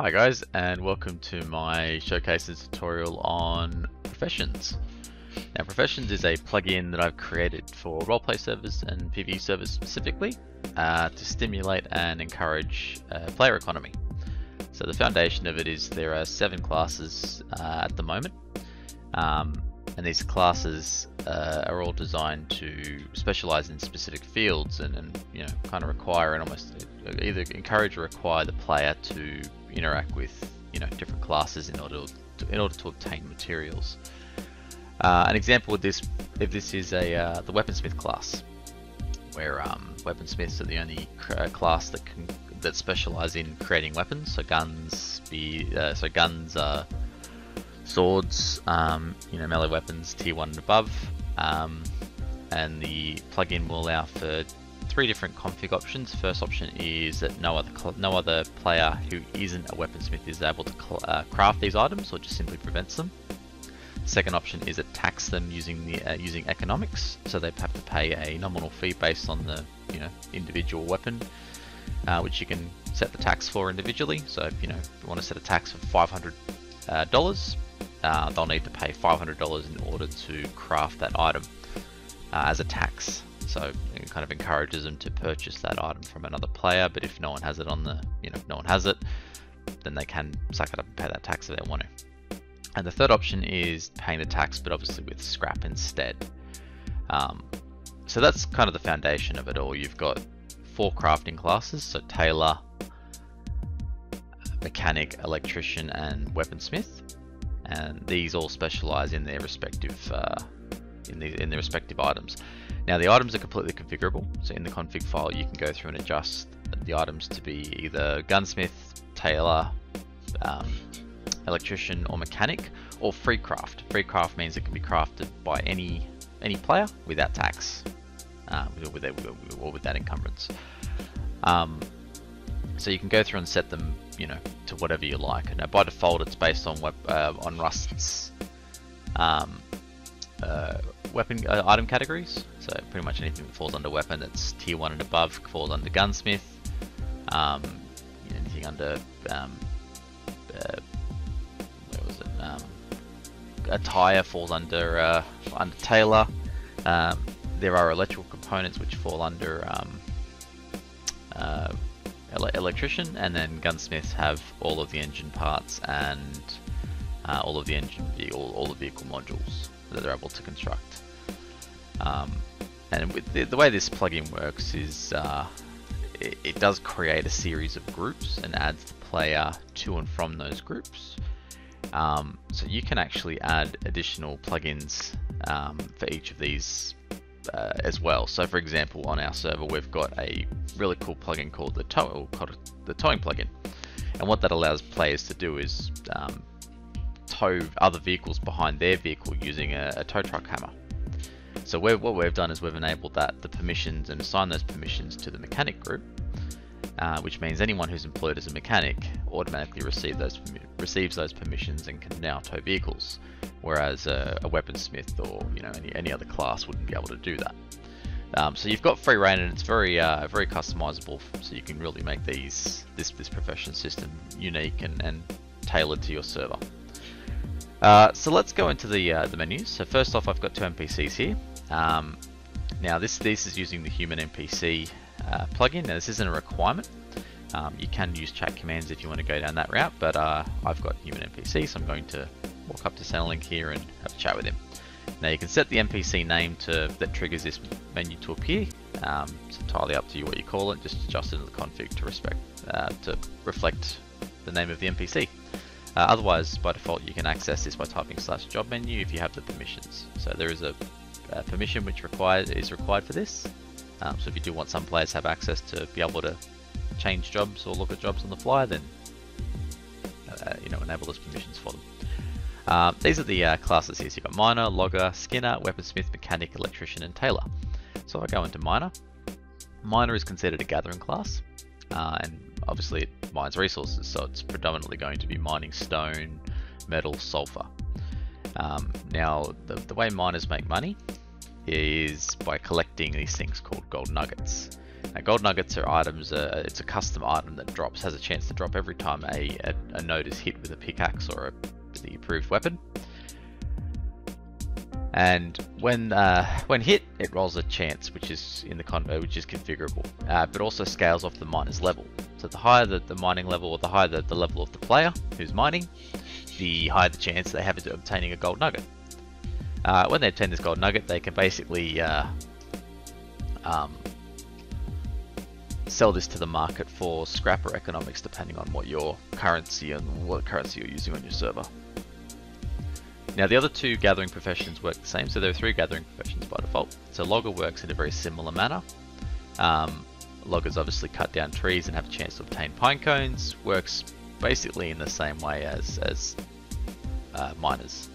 Hi guys, and welcome to my showcase and tutorial on Professions. Now Professions is a plugin that I've created for roleplay servers and PvE servers specifically to stimulate and encourage player economy. So the foundation of it is there are 7 classes at the moment, and these classes are all designed to specialize in specific fields and you know, kind of require and almost either encourage or require the player to interact with, you know, different classes in order to obtain materials. An example of this, if this is the Weaponsmith class, where Weaponsmiths are the only class that specialize in creating weapons, so guns, guns, swords, you know, melee weapons, tier 1 and above, and the plugin will allow for 3 different config options. First option is that no other player who isn't a weaponsmith is able to craft these items, or just simply prevents them. Second option is it tax them using economics, so they have to pay a nominal fee based on the individual weapon, which you can set the tax for individually. So if you want to set a tax of $500, they'll need to pay $500 in order to craft that item as a tax. So it kind of encourages them to purchase that item from another player, but if no one has it on the, if no one has it, then they can suck it up and pay that tax if they want to. And the third option is paying the tax, but obviously with scrap instead. So that's kind of the foundation of it all. You've got 4 crafting classes, so tailor, mechanic, electrician, and weaponsmith, and these all specialize in their respective in their respective items. Now the items are completely configurable, so in the config file you can go through and adjust the items to be either gunsmith, tailor, electrician, or mechanic, or free craft. Free craft means it can be crafted by any player without tax, or without encumbrance. So you can go through and set them, to whatever you like. Now by default it's based on Rust's weapon item categories, so pretty much anything that falls under weapon that's tier 1 and above falls under gunsmith. Anything under attire falls under tailor. There are electrical components which fall under electrician, and then gunsmiths have all of the engine parts and all of the all the vehicle modules that they're able to construct. And with the way this plugin works is it does create a series of groups and adds the player to and from those groups. So you can actually add additional plugins for each of these as well. So for example, on our server we've got a really cool plugin called the towing plugin, and what that allows players to do is tow other vehicles behind their vehicle using a tow truck hammer. So what we've done is we've enabled the permissions and assigned those permissions to the mechanic group, which means anyone who's employed as a mechanic automatically receives those permissions and can now tow vehicles, whereas a weaponsmith or any other class wouldn't be able to do that. So you've got free reign, and it's very customizable, so you can really make this profession system unique and tailored to your server. So let's go into the menus. So first off, I've got 2 NPCs here. Now this is using the human NPC plugin. Now this isn't a requirement. You can use chat commands if you want to go down that route, but I've got human NPC, so I'm going to walk up to Centrelink here and have a chat with him. Now you can set the NPC name that triggers this menu to appear. It's entirely up to you what you call it. Just adjust it in the config to reflect the name of the NPC. Otherwise, by default, you can access this by typing /job menu if you have the permissions. So there is a permission which is required for this. So if you do want some players to have access to be able to change jobs or look at jobs on the fly, then enable those permissions for them. These are the classes here. So you've got miner, logger, skinner, weaponsmith, mechanic, electrician, and tailor. So I go into miner. Miner is considered a gathering class, and obviously it mines resources, so it's predominantly going to be mining stone, metal, sulfur. Now the way miners make money is by collecting these things called gold nuggets. Now, gold nuggets are items, it's a custom item item that drops has a chance to drop every time a node is hit with a pickaxe or the approved weapon. And when hit, it rolls a chance, which is in the convo, which is configurable, but also scales off the miner's level. So the higher the mining level, or the higher the level of the player who's mining, the higher the chance they have of obtaining a gold nugget. When they obtain this gold nugget, they can basically sell this to the market for scrapper economics, depending on what your currency and what currency you're using on your server. Now the other two gathering professions work the same, so there are 3 gathering professions by default. So logger works in a very similar manner. Loggers obviously cut down trees and have a chance to obtain pine cones. Works basically in the same way as miners.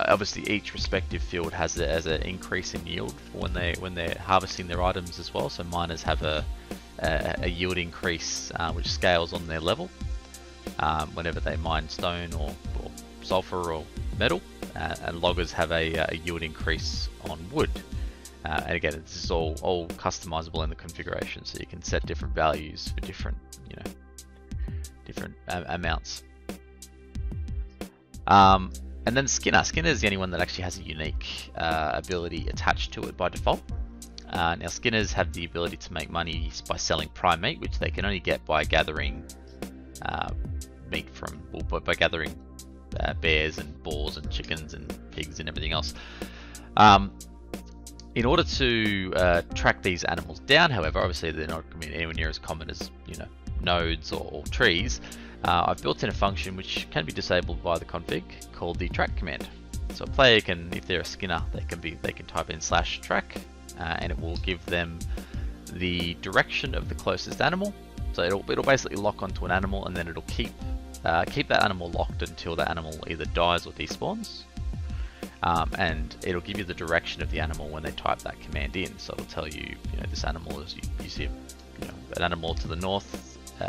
Obviously each respective field has an increase in yield for when they're harvesting their items as well. So miners have a yield increase which scales on their level whenever they mine stone or sulfur or metal, and loggers have a yield increase on wood. And again, this is all customizable in the configuration, so you can set different values for different amounts. And then Skinner. Skinner is the only one that actually has a unique ability attached to it by default. Now Skinners have the ability to make money by selling Primate, which they can only get by gathering meat from, or by gathering bears and boars and chickens and pigs and everything else. In order to track these animals down, however, obviously they're not going to be anywhere near as common as nodes or trees. I've built in a function which can be disabled by the config called the track command. So a player can, if they're a Skinner, they can type in /track, and it will give them the direction of the closest animal. So it'll basically lock onto an animal, and then it'll keep that animal locked until that animal either dies or despawns. And it'll give you the direction of the animal when they type that command in. So it'll tell you, this animal is, you see, an animal to the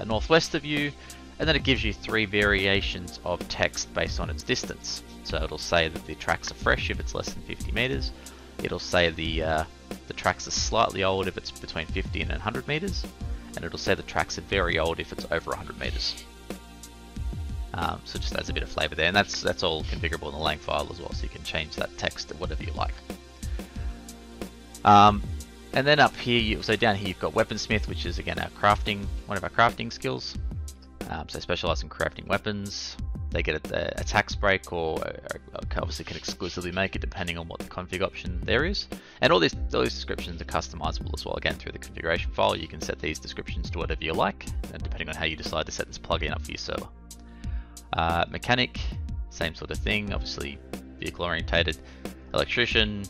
northwest of you, and then it gives you 3 variations of text based on its distance. So it'll say that the tracks are fresh if it's less than 50 meters. It'll say the tracks are slightly old if it's between 50 and 100 meters, and it'll say the tracks are very old if it's over 100 meters. So just adds a bit of flavor there, and that's all configurable in the lang file as well, so you can change that text to whatever you like. And then up here, so down here you've got Weaponsmith, which is again one of our crafting skills. So specialize in crafting weapons. They get the attack break, or obviously can exclusively make it depending on what the config option there is. And all these descriptions are customizable as well. Again, through the configuration file, you can set these descriptions to whatever you like, depending on how you decide to set this plugin up for your server. Mechanic, same sort of thing, obviously vehicle orientated, electrician,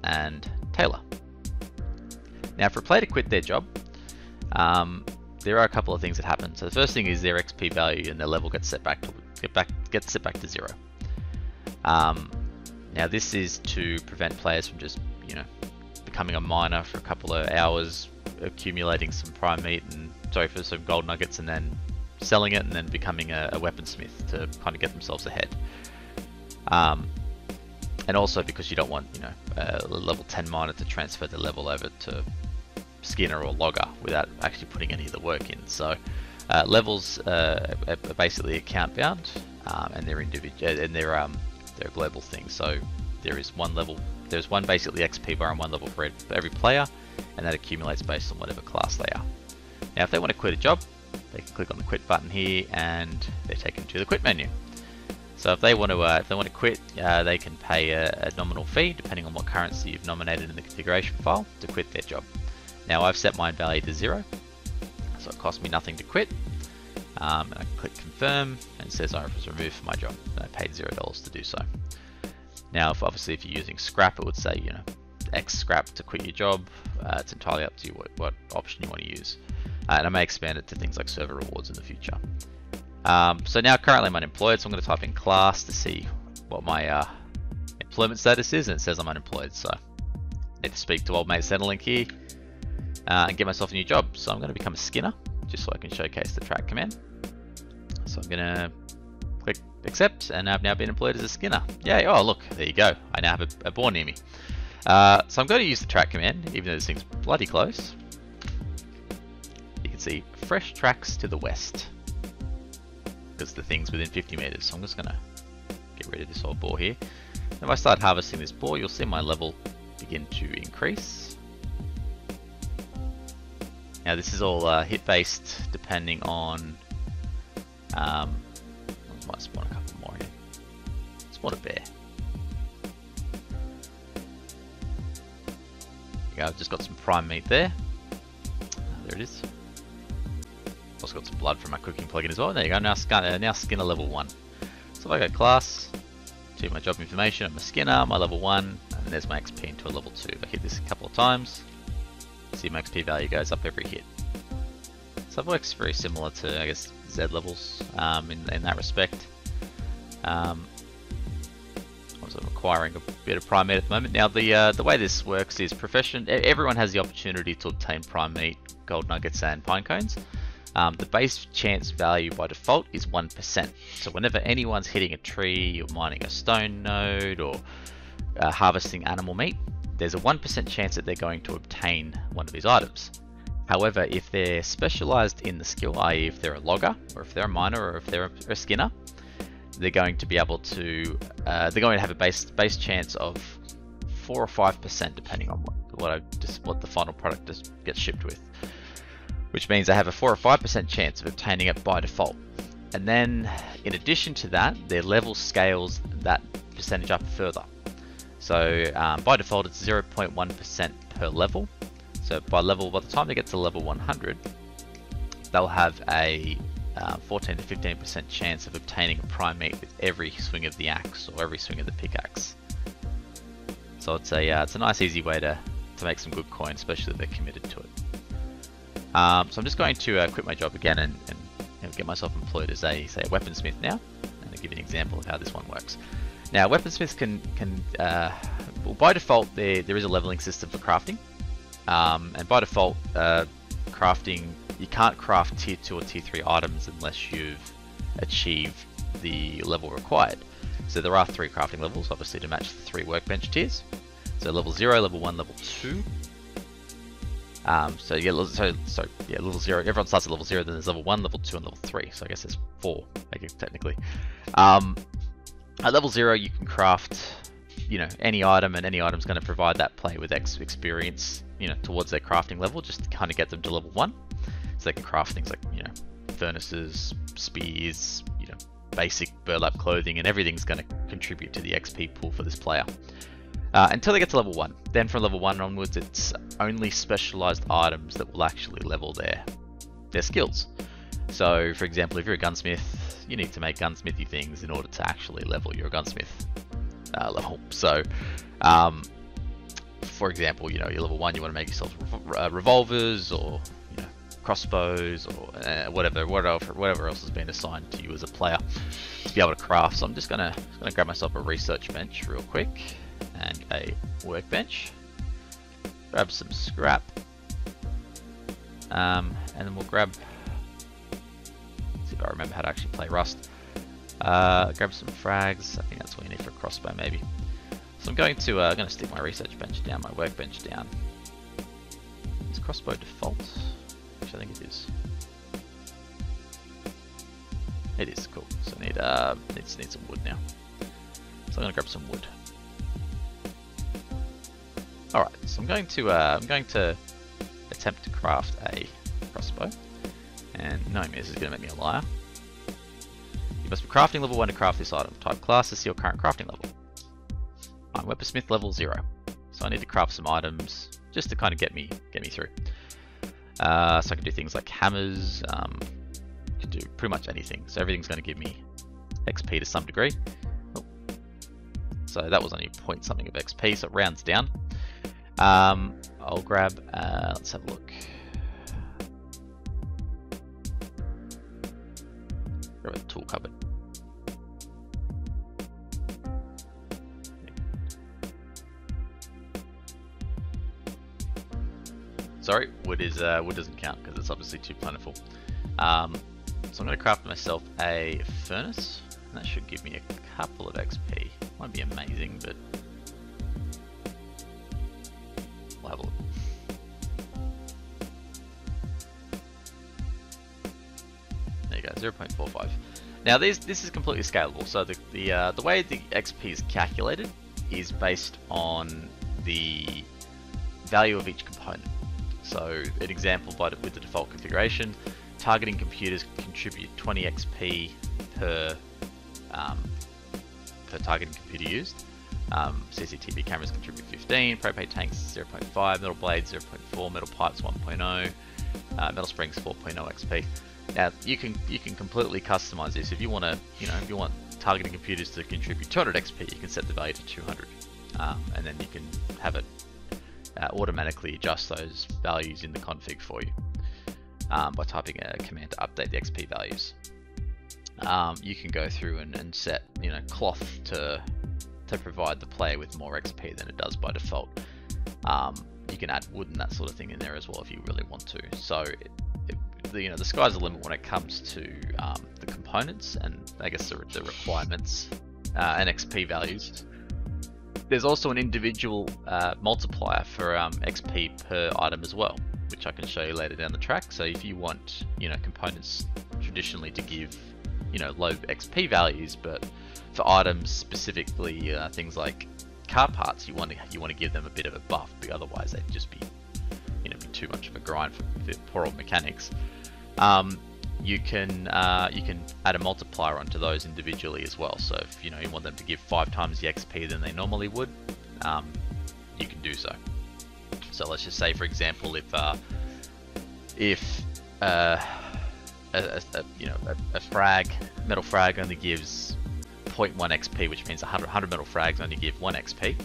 and tailor. Now for a player to quit their job, there are a couple of things that happen. So the first thing is their XP value and their level gets set back to 0. Now this is to prevent players from just becoming a miner for a couple of hours, accumulating some for some gold nuggets, and then selling it, and then becoming a weaponsmith to kind of get themselves ahead. And also because you don't want a level 10 miner to transfer the level over to Skinner or logger without actually putting any of the work in. So levels are basically account bound, and they're individual, and they're a global thing. So there's one basically XP bar and one level for every player, and that accumulates based on whatever class they are. Now if they want to quit a job, they can click on the quit button here, and they're taken to the quit menu. So if they want to quit, they can pay a nominal fee depending on what currency you've nominated in the configuration file to quit their job. Now I've set mine value to 0, so it costs me nothing to quit. And I click confirm, and it says I was removed from my job, and I paid $0 to do so. Now obviously if you're using scrap, it would say X scrap to quit your job. It's entirely up to you what option you want to use. And I may expand it to things like server rewards in the future. So now currently I'm unemployed, so I'm going to type in class to see what my employment status is, and it says I'm unemployed. So I need to speak to old mate Centrelink here and get myself a new job. So I'm going to become a Skinner, just so I can showcase the track command. So I'm going to click accept, and I've now been employed as a Skinner. Yay! Oh look, there you go. I now have a boar near me. So I'm going to use the track command, even though this thing's bloody close. see fresh tracks to the west, because the thing's within 50 meters. So I'm just gonna get rid of this old boar here. If I start harvesting this boar, you'll see my level begin to increase. Now this is all hit based, depending on. I might spawn a couple more here. Spawn a bear. There you go, I've just got some prime meat there. There it is. Also got some blood from my cooking plugin as well. There you go. Now skinner level 1. So if I go class, to my job information, I'm a skinner, my level 1, and there's my XP into a level 2. If I hit this a couple of times, see my XP value goes up every hit. So it works very similar to, I guess, Z levels in that respect. I'm sort of acquiring a bit of prime meat at the moment. Now the way this works is profession. Everyone has the opportunity to obtain prime meat, gold nuggets, and pine cones. The base chance value by default is 1%. So whenever anyone's hitting a tree or mining a stone node or harvesting animal meat, there's a 1% chance that they're going to obtain one of these items. However, if they're specialized in the skill, i.e. if they're a logger, or if they're a miner, or if they're a skinner, they're going to be able to, they're going to have a base chance of 4 or 5%, depending on what the final product gets shipped with. Which means they have a 4 or 5% chance of obtaining it by default. And then, in addition to that, their level scales that percentage up further. So by default, it's 0.1% per level. So by the time they get to level 100, they'll have a 14 to 15% chance of obtaining a prime meat with every swing of the axe or every swing of the pickaxe. So it's a nice, easy way to make some good coin, especially if they're committed to it. So I'm just going to quit my job again and get myself employed as a weaponsmith now, and I'll give you an example of how this one works. Now, weaponsmiths well, by default there is a leveling system for crafting, and by default crafting, you can't craft tier 2 or tier 3 items unless you've achieved the level required. So there are 3 crafting levels, obviously, to match the 3 workbench tiers. So level 0, level 1, level 2. So level 0, everyone starts at level 0, then there's level 1, level 2, and level 3, so I guess there's 4, I guess, technically. At level 0 you can craft, any item, and any item's going to provide that player with experience, towards their crafting level, just to kind of get them to level 1, so they can craft things like, furnaces, spears, basic burlap clothing, and everything's going to contribute to the XP pool for this player. Until they get to level 1. Then from level 1 onwards, it's only specialized items that will actually level their skills. So, for example, if you're a gunsmith, you need to make gunsmithy things in order to actually level your gunsmith level. So, for example, you're level 1, you want to make yourself revolvers or crossbows or whatever else has been assigned to you as a player to be able to craft. So I'm just gonna grab myself a research bench real quick. And a workbench, grab some scrap, and then we'll grab, let's see if I remember how to actually play Rust, grab some frags. I think that's what you need for a crossbow maybe. So I'm going to stick my research bench down, my workbench down. Is crossbow default? Which I think it is. It is, cool. So I need some wood now. So I'm going to grab some wood. Alright, so I'm going to attempt to craft a crossbow, and knowing me, this is going to make me a liar. You must be crafting level 1 to craft this item. Type class to see your current crafting level. I'm Weaponsmith level 0, so I need to craft some items just to kind of get me through. So I can do things like hammers, I can do pretty much anything. So everything's going to give me XP to some degree. Oh. So that was only point something of XP, so it rounds down. I'll grab, let's have a look. Grab a tool cupboard. Sorry, wood doesn't count because it's obviously too plentiful. So I'm going to craft myself a furnace, and that should give me a couple of XP. Won't be amazing, but we'll have a look. you go, 0.45. Now this is completely scalable. So the way the XP is calculated is based on the value of each component. So an example with the default configuration, targeting computers contribute 20 XP per targeting computer used. CCTV cameras contribute 15, propane tanks 0.5, metal blades 0.4, metal pipes 1.0, metal springs 4.0 XP. Now you can completely customize this. If you want to, if you want targeting computers to contribute 200 XP, you can set the value to 200, and then you can have it automatically adjust those values in the config for you by typing a command to update the XP values. You can go through and set cloth to provide the player with more XP than it does by default. You can add wood and that sort of thing in there as well if you really want to. So the sky's the limit when it comes to the components and I guess the requirements and XP values. There's also an individual multiplier for XP per item as well, which I can show you later down the track. So if you want components traditionally to give low XP values, but for items specifically things like car parts, you want to give them a bit of a buff, because otherwise they'd just be be too much of a grind for poor old mechanics. You can add a multiplier onto those individually as well. So if you want them to give 5 times the XP than they normally would, you can do so. So let's just say, for example, if a metal frag only gives 0.1 XP, which means 100 metal frags only give 1 XP.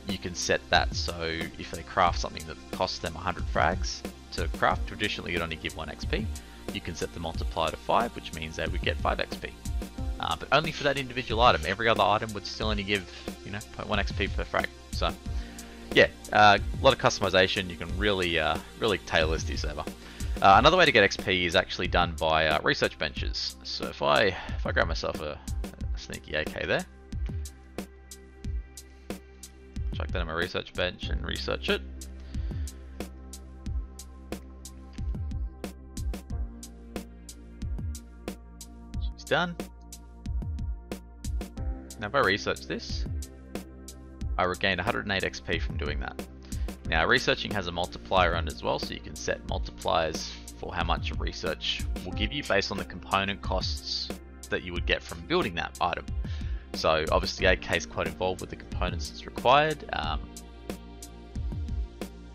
You can set that so if they craft something that costs them 100 frags to craft, traditionally you'd only give 1 XP. You can set the multiplier to 5, which means they would get 5 XP. But only for that individual item. Every other item would still only give 0.1 XP per frag. So yeah, a lot of customization. You can really tailor this to your server. Another way to get XP is actually done by research benches. So if I grab myself a sneaky AK there, chuck that on my research bench and research it. She's done. Now if I research this, I regained 108 XP from doing that. Now researching has a multiplier on it as well, so you can set multipliers for how much research will give you based on the component costs that you would get from building that item. So obviously 8K is quite involved with the components that's required.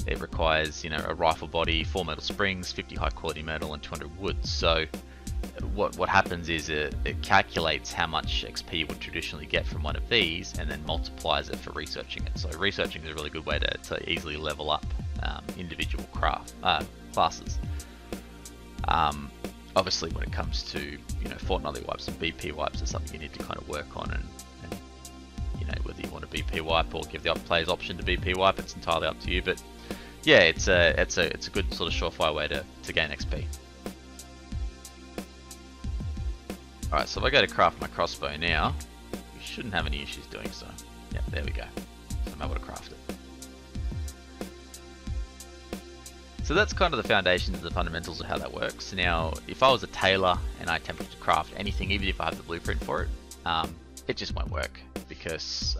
It requires a rifle body, 4 metal springs, 50 high quality metal and 200 wood. So what happens is it calculates how much XP you would traditionally get from one of these and then multiplies it for researching it. So researching is a really good way to easily level up individual classes. Obviously when it comes to fortnightly wipes and BP wipes, is something you need to kind of work on, and whether you want a BP wipe or give the players option to BP wipe, it's entirely up to you. But yeah, it's a good sort of surefire way to gain XP. Alright, so if I go to craft my crossbow now, we shouldn't have any issues doing so. Yeah, there we go. So I'm able to craft it. So that's kind of the foundations and the fundamentals of how that works. Now, if I was a tailor and I attempted to craft anything, even if I have the blueprint for it, it just won't work, because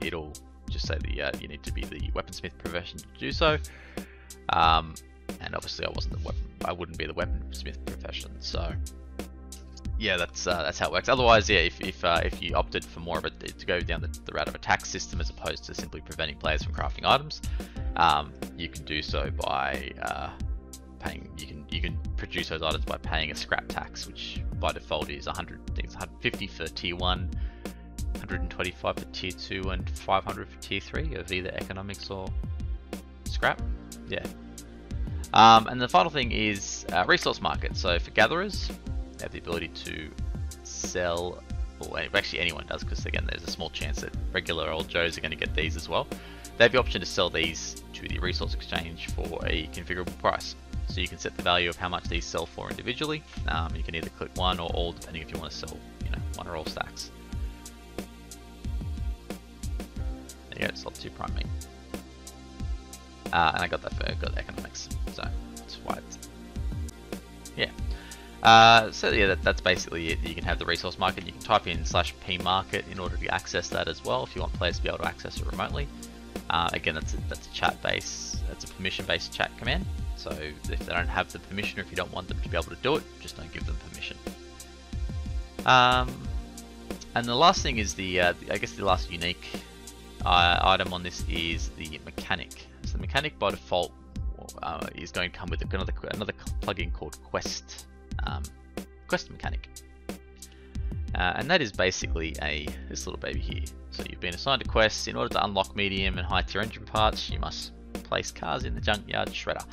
it'll just say that you need to be the weaponsmith profession to do so. And obviously I wouldn't be the weaponsmith profession. So yeah, that's how it works. Otherwise, yeah, if you opted for more of it to go down the route of a tax system as opposed to simply preventing players from crafting items, you can do so by paying. You can produce those items by paying a scrap tax, which by default is 150 for tier 1, 125 for tier 2, and 500 for tier 3 of either economics or scrap. Yeah. And the final thing is resource market. So for gatherers, they have the ability to sell, or actually anyone does, because again there's a small chance that regular old Joes are going to get these as well. They have the option to sell these to the resource exchange for a configurable price. So you can set the value of how much these sell for individually. You can either click one or all, depending if you want to sell one or all stacks. There you go, sold 2 Primate. And I got that for economics, so that's why it's, yeah. So yeah, that's basically it. You can have the resource market. You can type in /p market in order to access that as well if you want players to be able to access it remotely. Again, that's a chat based, that's a permission based chat command. So if they don't have the permission, or if you don't want them to be able to do it, just don't give them permission. And the last thing is I guess the last unique item on this is the mechanic. So the mechanic by default is going to come with another plugin called Quest mechanic, and that is basically this little baby here. So you've been assigned a quest. In order to unlock medium and high tier engine parts, you must place cars in the junkyard shredder.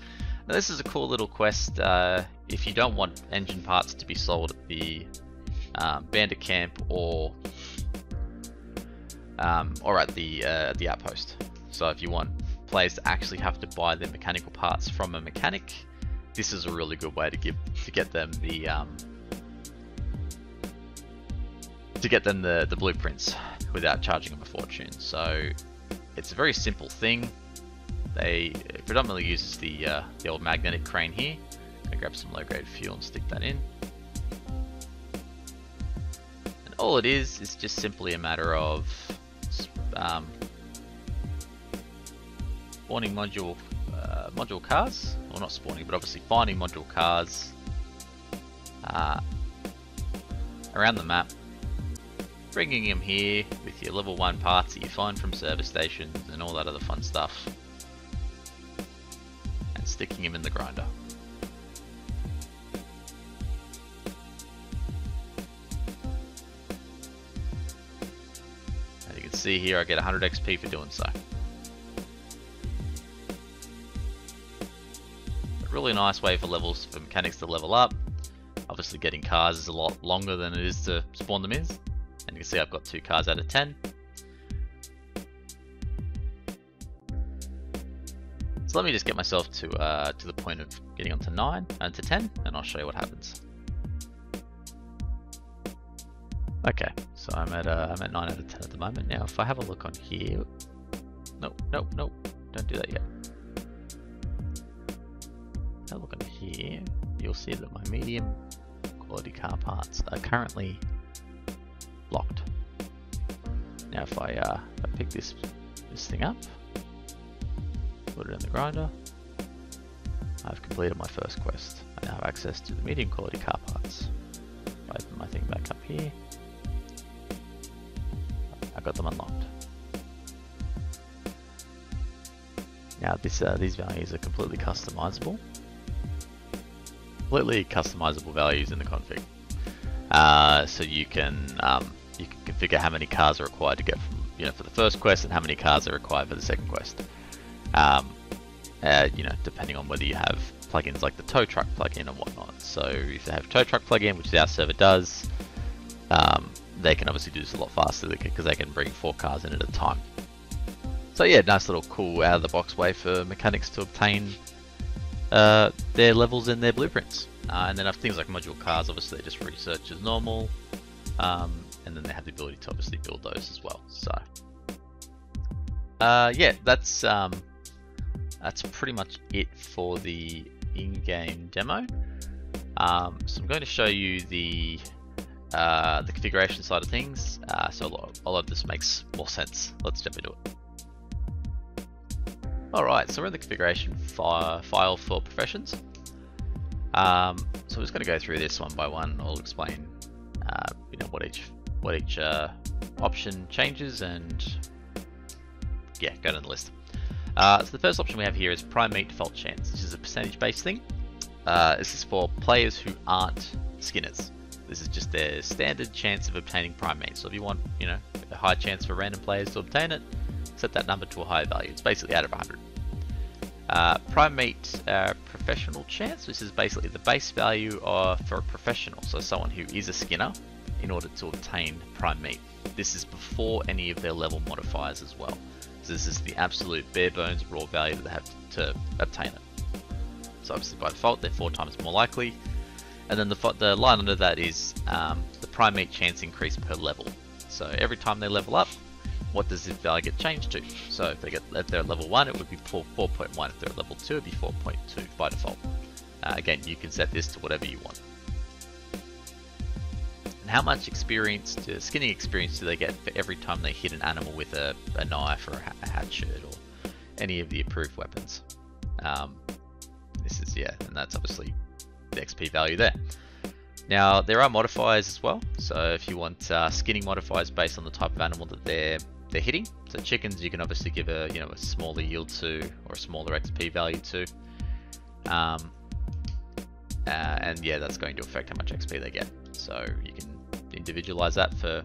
Now this is a cool little quest. If you don't want engine parts to be sold at the bandit camp or at the outpost. So if you want players to actually have to buy their mechanical parts from a mechanic, this is a really good way to get them the blueprints without charging them a fortune. So it's a very simple thing. It predominantly uses the old magnetic crane here. I'm gonna grab some low grade fuel and stick that in. And all it is just simply a matter of spawning module cars, or not spawning, but obviously finding module cars around the map, bringing them here with your level 1 parts that you find from service stations and all that other fun stuff, and sticking them in the grinder. As you can see here, I get 100 XP for doing so. Really nice way for mechanics to level up. Obviously getting cars is a lot longer than it is to spawn them in. And you can see I've got 2 cars out of 10. So let me just get myself to the point of getting onto 9 and to 10, and I'll show you what happens. Okay, so I'm at 9 out of 10 at the moment. Now if I have a look on here, nope, don't do that yet. Now look on here, you'll see that my medium quality car parts are currently locked. Now if I pick this thing up, put it in the grinder, I've completed my first quest. I now have access to the medium quality car parts. If I open my thing back up here, I got them unlocked. Now these values are completely customizable. Completely customizable values in the config. So you can configure how many cars are required to get from, for the first quest, and how many cars are required for the second quest. Depending on whether you have plugins like the tow truck plugin and whatnot. So if they have tow truck plugin, which our server does, they can obviously do this a lot faster because they can bring 4 cars in at a time. So yeah, nice little cool out of the box way for mechanics to obtain their levels and their blueprints. And then things like module cars, obviously they just research as normal, and then they have the ability to obviously build those as well. So yeah, that's pretty much it for the in-game demo. So I'm going to show you the configuration side of things, so a lot of this makes more sense. Let's jump into it. Alright, so we're in the configuration file for professions. So I'm just going to go through this one by one. I'll explain what each option changes, and yeah, go down the list. So the first option we have here is Primate default chance. This is a percentage based thing. This is for players who aren't skinners. This is just their standard chance of obtaining Primate. So if you want, a high chance for random players to obtain it, set that number to a higher value. It's basically out of 100. Primate professional chance. This is basically the base value for a professional, so someone who is a skinner, in order to obtain Primate. This is before any of their level modifiers as well. So this is the absolute bare bones raw value that they have to obtain it. So obviously by default they're 4 times more likely. And then the line under that is the Primate chance increase per level. So every time they level up, what does this value get changed to? So if they're at level 1, it would be 4.1. If they're at level 2, it would be 4.2 by default. Again, you can set this to whatever you want. how much experience, skinning experience do they get for every time they hit an animal with a knife or a hatchet or any of the approved weapons. This is, yeah, and that's obviously the XP value there. Now there are modifiers as well, so if you want skinning modifiers based on the type of animal that they're hitting. So chickens you can obviously give a a smaller yield to, or a smaller XP value to, and yeah, that's going to affect how much XP they get. So you can individualize that for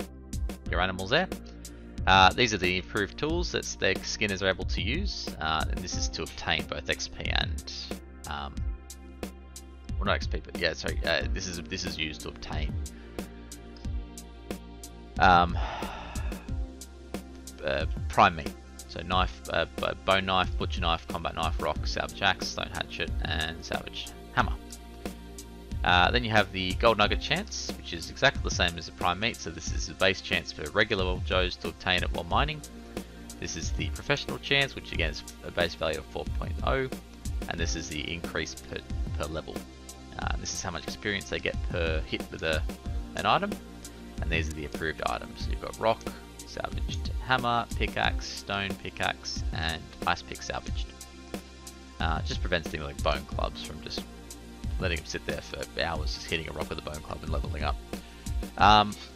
your animals there. These are the improved tools that their skinners are able to use, and this is to obtain both XP and well, not XP, but yeah, sorry, this is used to obtain Primate. So knife, bone knife, butcher knife, combat knife, rock, salvage axe, stone hatchet, and salvage hammer. Then you have the gold nugget chance, which is exactly the same as the Primate. So this is the base chance for regular old Joes to obtain it while mining. This is the professional chance, which again is a base value of 4.0, and this is the increase per level. This is how much experience they get per hit with an item, and these are the approved items. So you've got rock, salvaged hammer, pickaxe, stone pickaxe, and ice pick salvaged. Just prevents things like bone clubs from just letting them sit there for hours, just hitting a rock with a bone club and leveling up.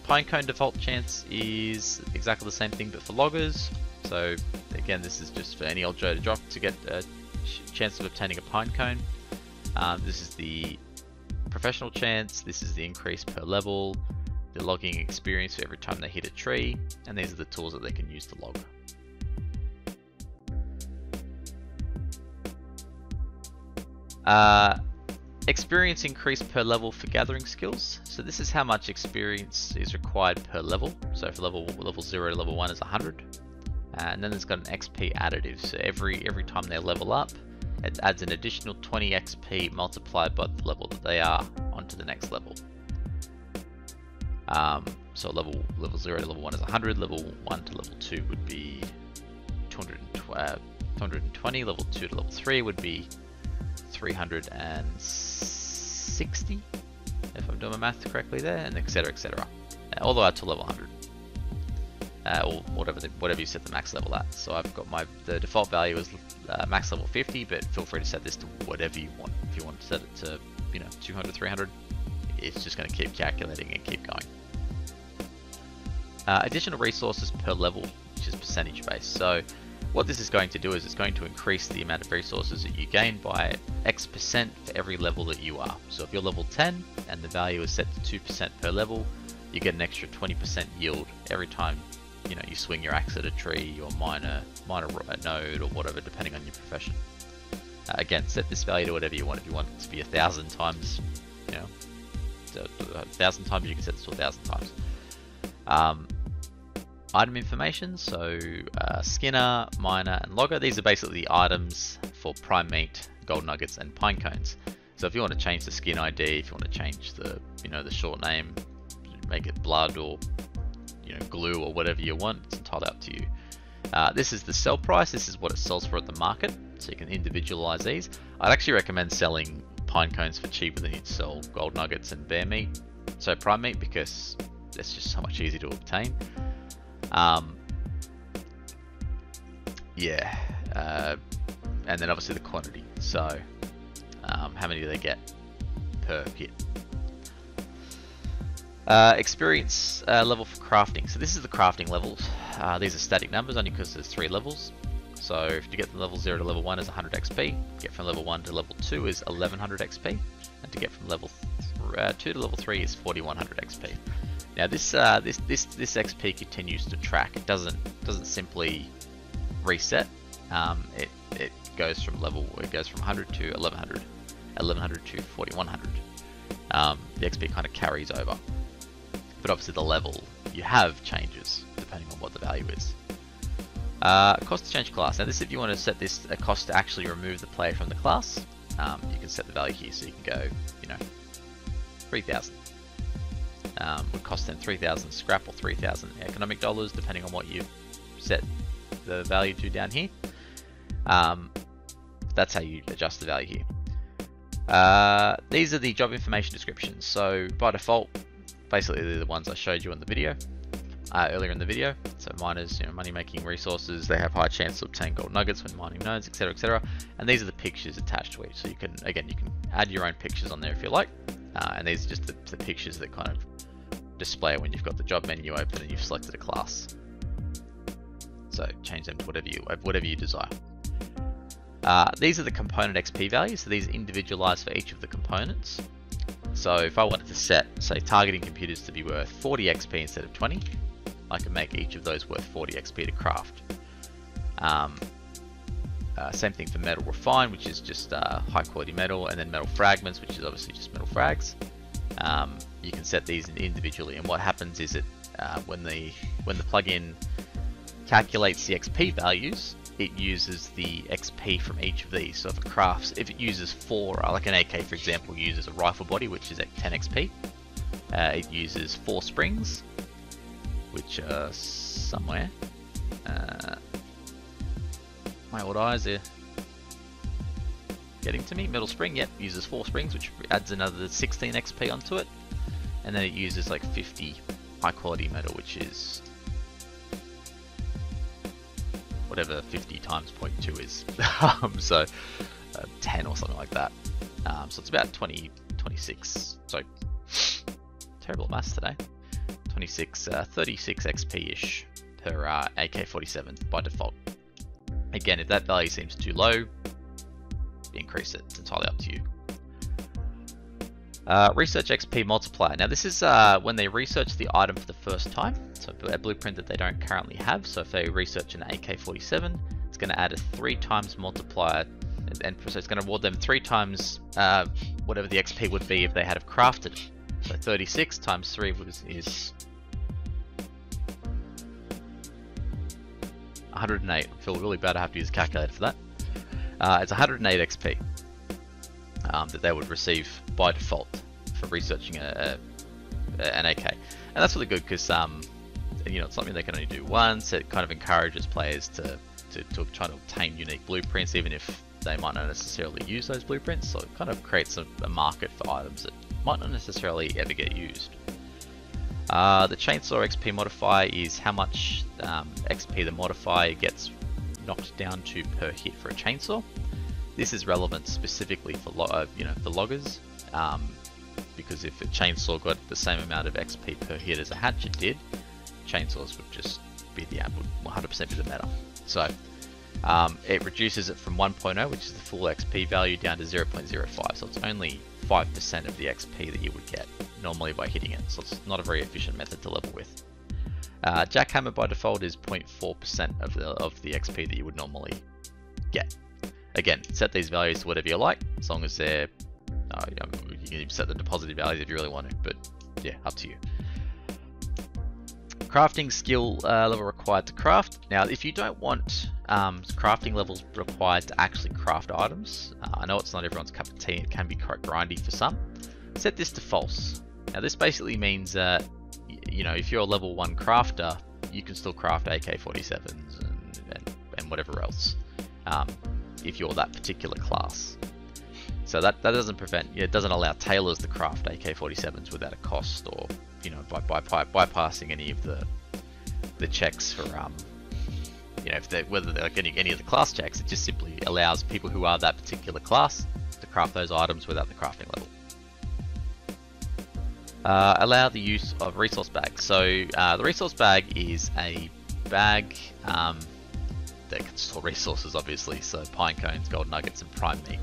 Pinecone default chance is exactly the same thing, but for loggers. So again, this is just for any old Joe to drop to get a chance of obtaining a pinecone. This is the professional chance. This is the increase per level, the logging experience for every time they hit a tree, and these are the tools that they can use to log. Experience increase per level for gathering skills. So this is how much experience is required per level. So for level 0 to level 1 is 100, and then it's got an XP additive. So every time they level up, it adds an additional 20 XP multiplied by the level that they are onto the next level. So level 0 to level 1 is 100, level 1 to level 2 would be 220, level 2 to level 3 would be 360, if I'm doing my math correctly there, and etc, all the way up to level 100, or whatever you set the max level at. So I've got the default value is max level 50, but feel free to set this to whatever you want. If you want to set it to 200, 300, it's just going to keep calculating and keep going. Additional resources per level, which is percentage based. So what this is going to do is it's going to increase the amount of resources that you gain by X% for every level that you are. So if you're level 10 and the value is set to 2% per level, you get an extra 20% yield every time you swing your axe at a tree or mine a node or whatever, depending on your profession. Again, set this value to whatever you want. If you want it to be 1,000 times, 1,000 times, you can set this to 1,000 times. Item information, so Skinner, Miner, and Logger. These are basically the items for Primate, Gold Nuggets, and Pinecones. So if you want to change the skin ID, if you want to change the the short name, make it blood or glue or whatever you want, it's entirely up to you. This is the sell price. This is what it sells for at the market, so you can individualize these. I'd actually recommend selling Pinecones for cheaper than you'd sell Gold Nuggets and Bear Meat, so Primate, because it's just so much easier to obtain. And then obviously the quantity. So how many do they get per hit? Experience level for crafting. So this is the crafting levels. These are static numbers only because there's 3 levels. So if you get from level 0 to level 1 is 100 XP, get from level 1 to level 2 is 1100 XP, and to get from level 2 to level 3 is 4100 XP. Now this XP continues to track. It doesn't simply reset. It goes from 100 to 1100, 1100 to 4100. The XP kind of carries over, but obviously the level you have changes depending on what the value is. Cost to change class. Now this, if you want to set this a cost to actually remove the player from the class, you can set the value here. So you can go 3,000. Would cost them 3,000 scrap or 3,000 economic dollars, depending on what you set the value to down here. That's how you adjust the value here. These are the job information descriptions. So by default, basically the ones I showed you in the video, earlier in the video. So miners, money making resources, they have high chance to obtain gold nuggets when mining nodes, etc, etc. And these are the pictures attached to each. So you can add your own pictures on there if you like. And these are just the pictures that kind of display when you've got the job menu open and you've selected a class. So change them to whatever you desire. These are the component XP values, so these are individualized for each of the components. So if I wanted to set, say, targeting computers to be worth 40 XP instead of 20, I can make each of those worth 40 XP to craft. Same thing for metal refine, which is just high quality metal, and then metal fragments, which is obviously just metal frags. You can set these individually, and what happens is that when the plugin calculates the XP values, it uses the XP from each of these. So if it uses 4, like an AK for example, uses a rifle body which is at 10 XP. It uses 4 springs, which are somewhere. My old eyes are getting to me. Metal spring, yep, uses 4 springs, which adds another 16 XP onto it. And then it uses like 50 high quality metal, which is whatever 50 times 0.2 is. So 10 or something like that. So it's about 26. So terrible maths today. 36 XP-ish per AK-47 by default. Again, if that value seems too low, increase it. It's entirely up to you. Research XP Multiplier. Now this is when they research the item for the first time. So a blueprint that they don't currently have. So if they research an AK-47, it's going to add a 3 times multiplier, and so it's going to award them 3 times whatever the XP would be if they had have crafted it. So 36 times 3 is 108. I feel really bad I have to use a calculator for that. It's 108 XP that they would receive by default for researching an AK. And that's really good because it's something they can only do once. It kind of encourages players to try to obtain unique blueprints, even if they might not necessarily use those blueprints. So it kind of creates a market for items that might not necessarily ever get used. The chainsaw XP modifier is how much XP the modifier gets knocked down to per hit for a chainsaw. This is relevant specifically for for loggers, because if a chainsaw got the same amount of XP per hit as a hatchet did, chainsaws would just be the 100% be the meta. So it reduces it from 1.0, which is the full XP value, down to 0.05. So it's only 5% of the XP that you would get normally by hitting it. So it's not a very efficient method to level with. Jackhammer by default is 0.4% of the XP that you would normally get. Again, set these values to whatever you like, as long as they're, you can set them to positive values if you really want to, but yeah, up to you. Crafting skill level required to craft. Now, if you don't want crafting levels required to actually craft items, I know it's not everyone's cup of tea, it can be quite grindy for some, set this to false. Now this basically means that, if you're a level 1 crafter, you can still craft AK-47s and whatever else, if you're that particular class. So that doesn't it doesn't allow tailors to craft AK-47s without a cost, or by bypassing any of the checks for whether they're getting any of the class checks. It just simply allows people who are that particular class to craft those items without the crafting level. Allow the use of resource bags. So the resource bag is a bag that can store resources, obviously, so pine cones, gold nuggets, and prime meat.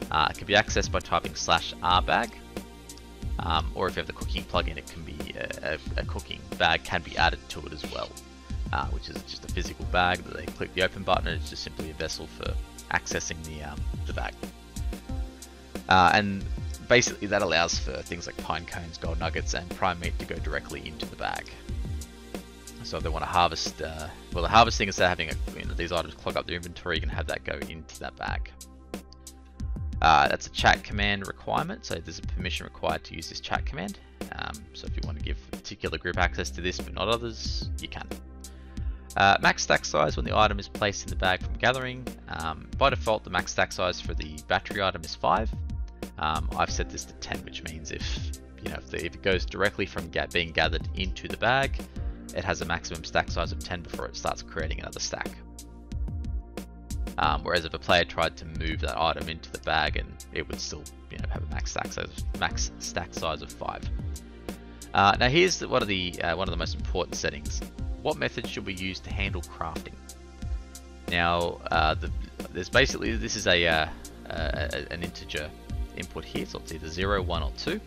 It can be accessed by typing /rbag, or if you have the cooking plugin, it can be a cooking bag can be added to it as well, which is just a physical bag that they click the open button, and it's just simply a vessel for accessing the bag. And basically that allows for things like pine cones, gold nuggets, and prime meat to go directly into the bag. So if they want to harvest, the harvesting, instead of having these items clog up their inventory, you can have that go into that bag. That's a chat command requirement, so there's a permission required to use this chat command. So if you want to give a particular group access to this but not others, you can. Max stack size when the item is placed in the bag from gathering. By default, the max stack size for the battery item is 5. I've set this to 10, which means if if it goes directly from being gathered into the bag, it has a maximum stack size of 10 before it starts creating another stack. Whereas if a player tried to move that item into the bag, and it would still have a max stack size of 5. Now here's one of the most important settings. What method should we use to handle crafting? Now this is an integer input here, so it's either 0, 1, or 2.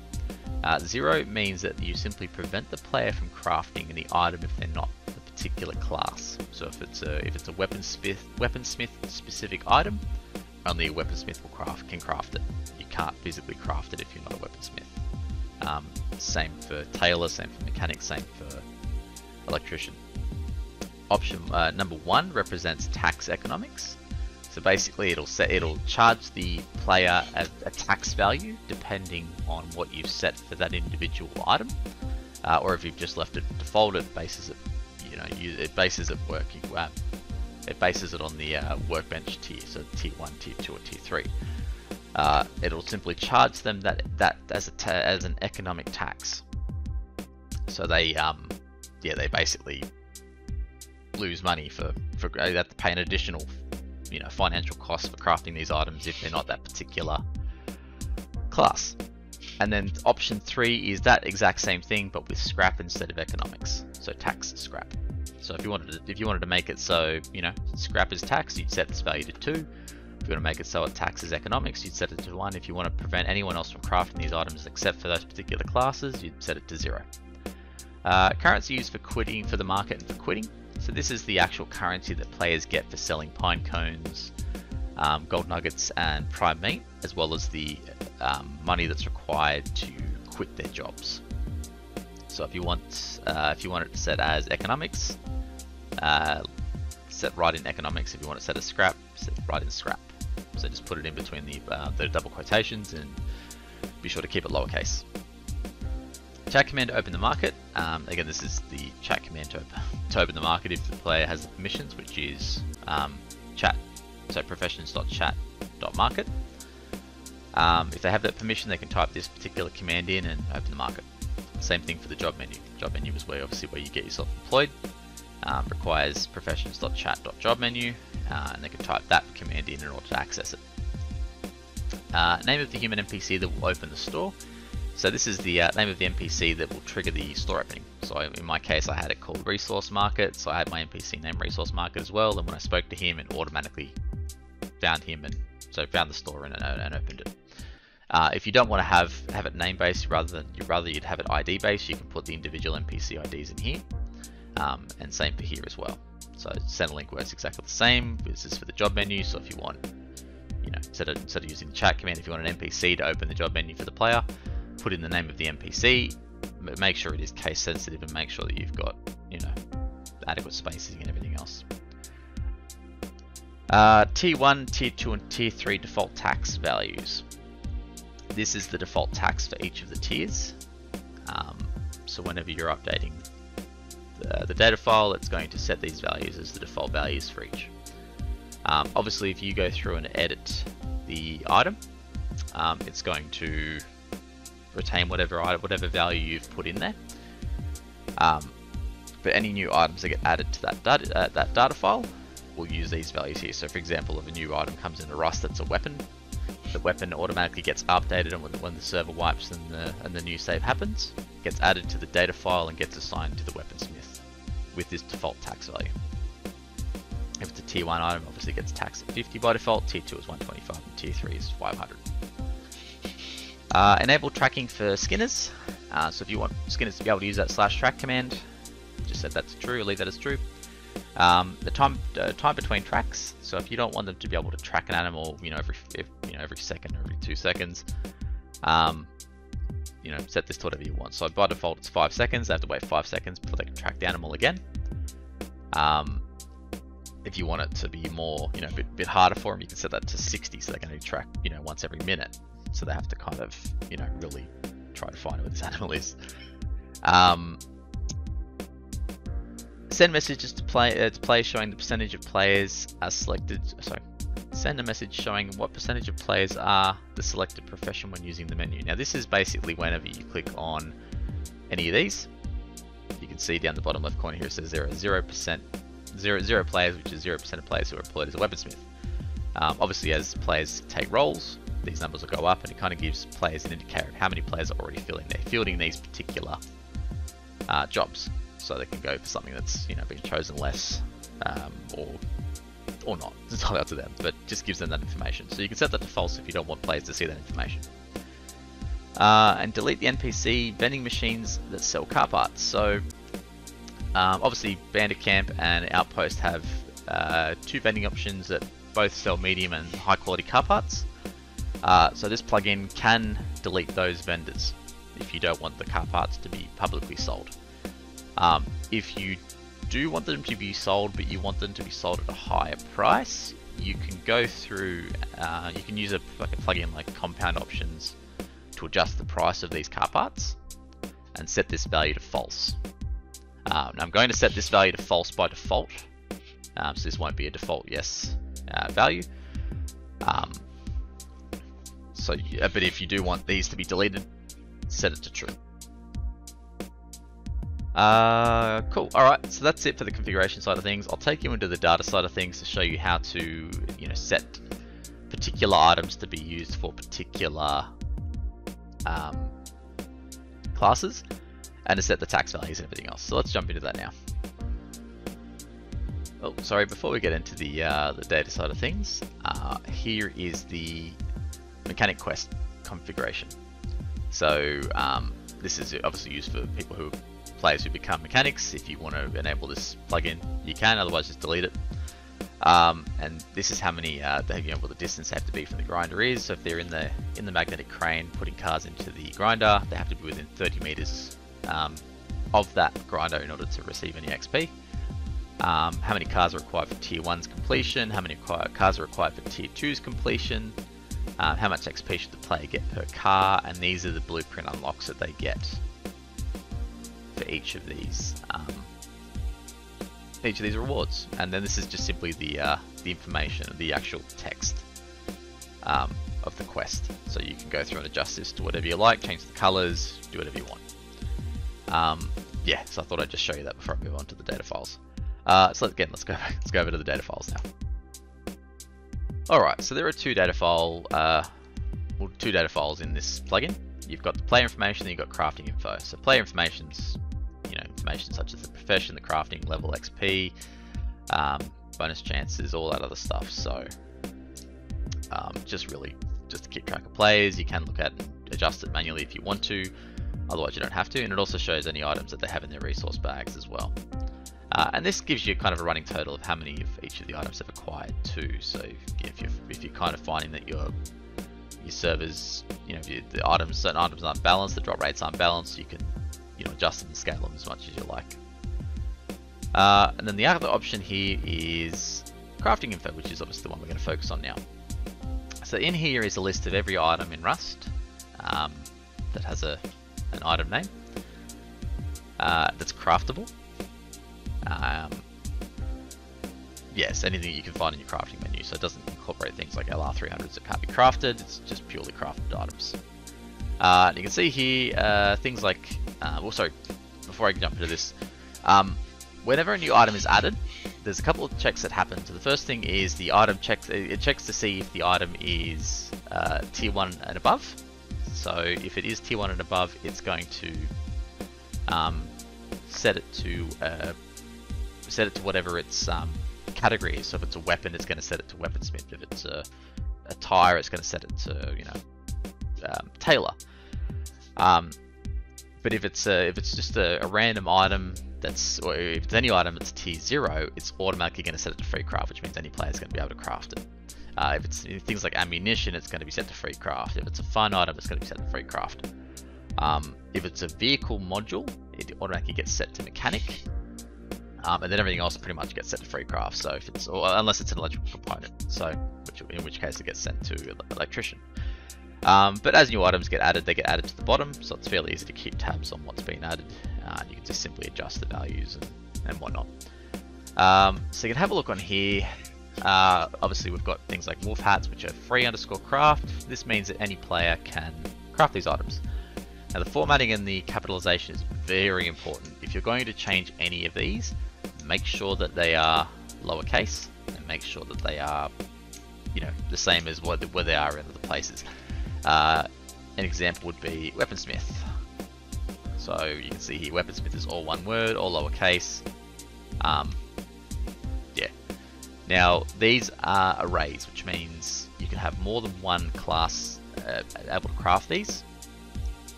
0 means that you simply prevent the player from crafting any item if they're not the particular class. So if it's a weaponsmith specific item, only a weaponsmith can craft it. You can't physically craft it if you're not a weaponsmith. Same for tailor, same for mechanic, same for electrician. Option number 1 represents tax economics. So basically it'll charge the player a tax value depending on what you've set for that individual item, or if you've just left it default, it bases it it bases it on the workbench tier, so tier 1, tier 2, or tier 3. It'll simply charge them that as an economic tax. So they basically lose money for they have to pay an additional financial cost for crafting these items if they're not that particular class. And then option 3 is that exact same thing but with scrap instead of economics, so tax scrap. So if you wanted to make it so scrap is tax, you'd set this value to 2. If you want to make it so it taxes economics, you'd set it to 1. If you want to prevent anyone else from crafting these items except for those particular classes, you'd set it to 0. Currency used for quitting, for the market and for quitting. So this is the actual currency that players get for selling pine cones, gold nuggets, and Primate, as well as the money that's required to quit their jobs. So if you want it set as economics, set right in economics. If you want it set as scrap, set right in scrap. So just put it in between the double quotations and be sure to keep it lowercase. Chat command to open the market. Again, this is the chat command to open the market if the player has the permissions, which is chat. So professions.chat.market. If they have that permission, they can type this particular command in and open the market. Same thing for the job menu. Job menu is where you get yourself employed. Requires professions.chat.jobmenu, and they can type that command in order to access it. Name of the human NPC that will open the store. So this is the name of the NPC that will trigger the store opening. So in my case, I had it called Resource Market, so I had my NPC named Resource Market as well, and when I spoke to him, it automatically found him, and so found the store and opened it. If you don't want to have it name based, you'd have it ID based, you can put the individual NPC IDs in here, and same for here as well. So Centrelink works exactly the same. This is for the job menu, so if you want, instead of using the chat command, if you want an NPC to open the job menu for the player, put in the name of the NPC, make sure it is case sensitive, and make sure that you've got adequate spacing and everything else. Tier 1, Tier 2, and Tier 3 default tax values. This is the default tax for each of the tiers. So whenever you're updating the data file, it's going to set these values as the default values for each. Obviously, if you go through and edit the item, it's going to retain whatever value you've put in there. But any new items that get added to that data file, we'll use these values here. So for example, if a new item comes into Rust that's a weapon, the weapon automatically gets updated, and when the server wipes and the new save happens, it gets added to the data file and gets assigned to the weaponsmith with this default tax value. If it's a tier 1 item, obviously it gets taxed at 50 by default, tier 2 is 125, and tier 3 is 500. Enable tracking for skinners. So if you want skinners to be able to use that /track command, just set that to true, or leave that as true. The time between tracks. So if you don't want them to be able to track an animal, every second or every 2 seconds, set this to whatever you want. So by default, it's 5 seconds. They have to wait 5 seconds before they can track the animal again. If you want it to be more, a bit harder for them, you can set that to 60, so they can only track, once every minute. So they have to kind of, really try to find where this animal is. Send messages to players showing the percentage of players are selected. Sorry, send a message showing what percentage of players are the selected profession when using the menu. Now this is basically whenever you click on any of these, you can see down the bottom left corner here it says there are 0% zero players, which is 0% of players who are employed as a weaponsmith. Obviously as players take roles, these numbers will go up, and it kind of gives players an indicator of how many players are already fielding these particular jobs. So they can go for something that's, you know, been chosen less, or not. It's entirely up to them, but just gives them that information. So you can set that to false if you don't want players to see that information. And delete the NPC vending machines that sell car parts. So obviously Bandit Camp and Outpost have 2 vending options that both sell medium and high quality car parts. So this plugin can delete those vendors if you don't want the car parts to be publicly sold. If you do want them to be sold, but you want them to be sold at a higher price, you can go through, you can use a plugin like Compound Options to adjust the price of these car parts and set this value to false. Now I'm going to set this value to false by default, so this won't be a default yes value. But if you do want these to be deleted, set it to true. Cool. Alright, so that's it for the configuration side of things. I'll take you into the data side of things to show you how to, you know, set particular items to be used for particular classes, and to set the tax values and everything else. So let's jump into that now. Oh, sorry, before we get into the data side of things, here is the mechanic quest configuration. So this is obviously used for people who players who become mechanics. If you want to enable this plugin, you can, otherwise just delete it. And this is how many what the distance they have to be from the grinder is. So if they're in the magnetic crane putting cars into the grinder, they have to be within 30 meters of that grinder in order to receive any XP. How many cars are required for tier 1's completion, how many cars are required for tier 2's completion, how much XP should the player get per car, and these are the blueprint unlocks that they get for each of these rewards. And then this is just simply the information, the actual text of the quest. So you can go through and adjust this to whatever you like, change the colors, do whatever you want. Yeah, so I thought I'd just show you that before I move on to the data files. So again, let's go over to the data files now. Alright, so there are two data files in this plugin. You've got the player information, and you've got crafting info. So player information's, you know, information such as the profession, the crafting level, XP, bonus chances, all that other stuff. So just to keep track of players. You can look at and adjust it manually if you want to, otherwise you don't have to. And it also shows any items that they have in their resource bags as well. And this gives you kind of a running total of how many of each of the items have acquired too. So if you're kind of finding that your servers, you know, if certain items aren't balanced, the drop rates aren't balanced, you can, you know, adjust them and scale them as much as you like. And then the other option here is crafting info, which is obviously the one we're going to focus on now. So in here is a list of every item in Rust that has an item name that's craftable. Yes, anything you can find in your crafting menu. So it doesn't incorporate things like LR300s that can't be crafted. It's just purely crafted items. And you can see here things like, well, sorry, before I jump into this, whenever a new item is added, there's a couple of checks that happen. So the first thing is the item checks. It checks to see if the item is tier 1 and above. So if it is tier 1 and above, it's going to set it to whatever its category is. So if it's a weapon, it's going to set it to Weaponsmith. If it's a tire, it's going to set it to, you know, tailor. But if it's just a random item or if it's any item that's tier 0, it's automatically going to set it to free craft, which means any player is going to be able to craft it. If it's things like ammunition, it's going to be set to free craft. If it's a fun item, it's going to be set to free craft. If it's a vehicle module, it automatically gets set to mechanic. And then everything else pretty much gets set to free craft. So if it's, unless it's an electrical component, so in which case it gets sent to electrician. But as new items get added, they get added to the bottom, so it's fairly easy to keep tabs on what's been added. You can just simply adjust the values and whatnot. So you can have a look on here. Obviously we've got things like wolf hats, which are free_craft. This means that any player can craft these items. Now the formatting and the capitalization is very important. If you're going to change any of these, make sure that they are lowercase, and make sure that they are, you know, the same as where they are in other places. An example would be Weaponsmith. So you can see here, Weaponsmith is all one word, all lowercase. Yeah. Now these are arrays, which means you can have more than one class able to craft these.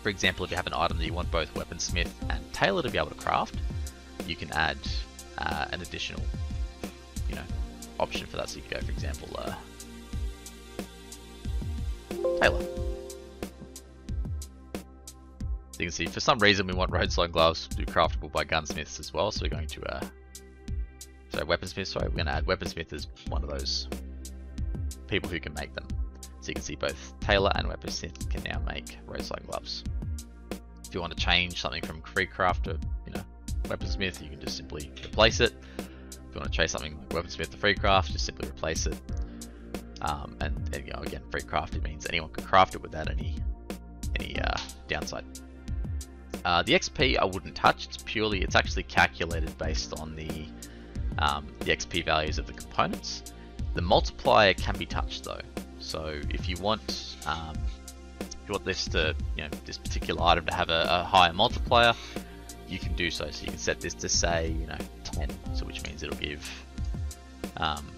For example, if you have an item that you want both Weaponsmith and Tailor to be able to craft, you can add an additional, you know, option for that. So you can go, for example, Tailor. So you can see, for some reason, we want roadside gloves to be craftable by gunsmiths as well. So we're going to, Weaponsmith. Sorry, we're going to add Weaponsmith as one of those people who can make them. So you can see both Tailor and Weaponsmith can now make roadside gloves. If you want to change something from Freecraft to, you know, Weaponsmith, you can just simply replace it. If you want to change something like Weaponsmith to Freecraft, just simply replace it. And you know, again, Freecraft, it means anyone can craft it without any downside. The XP I wouldn't touch. It's actually calculated based on the XP values of the components. The multiplier can be touched though. So if you want this to, you know, this particular item to have a higher multiplier, you can do so. So you can set this to say, you know, 10. So which means it'll give 0.1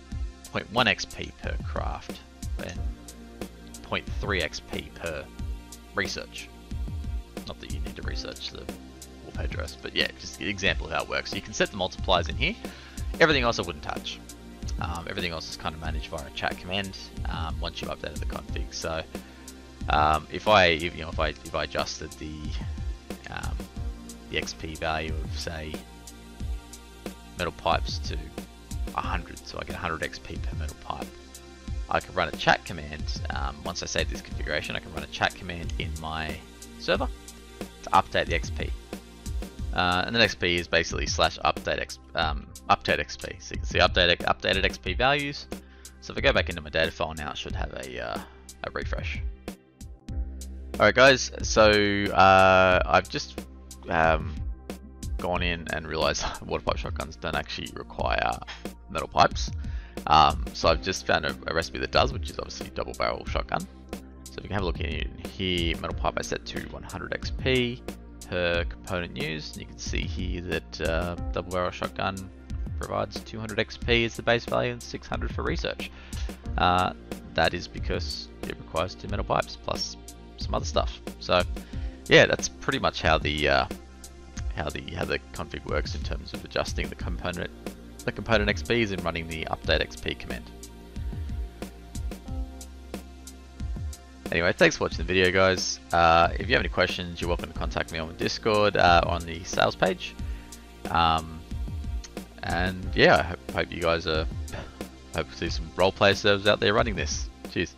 XP per craft and 0.3 XP per research. Not that you need to research the wolf headdress, but yeah, just an example of how it works. So you can set the multipliers in here. Everything else I wouldn't touch. Everything else is kind of managed via a chat command once you've updated the config. So if I adjusted the XP value of, say, metal pipes to 100, so I get 100 XP per metal pipe, I can run a chat command. Once I save this configuration, I can run a chat command in my server to update the XP. And the XP is basically /update XP. So you can see updated XP values. So if I go back into my data file now, it should have a refresh. Alright guys, so I've just gone in and realized water pipe shotguns don't actually require metal pipes. So I've just found a recipe that does, which is obviously double barrel shotgun. So if you can have a look in here, metal pipe I set to 100 XP per component used. You can see here that double barrel shotgun provides 200 XP as the base value and 600 for research. That is because it requires 2 metal pipes plus some other stuff. So yeah, that's pretty much how the config works in terms of adjusting the component XPs and running the update XP command. Anyway, thanks for watching the video, guys. If you have any questions, you're welcome to contact me on Discord on the sales page. And yeah, I hope you guys hope to see some roleplay servers out there running this. Cheers.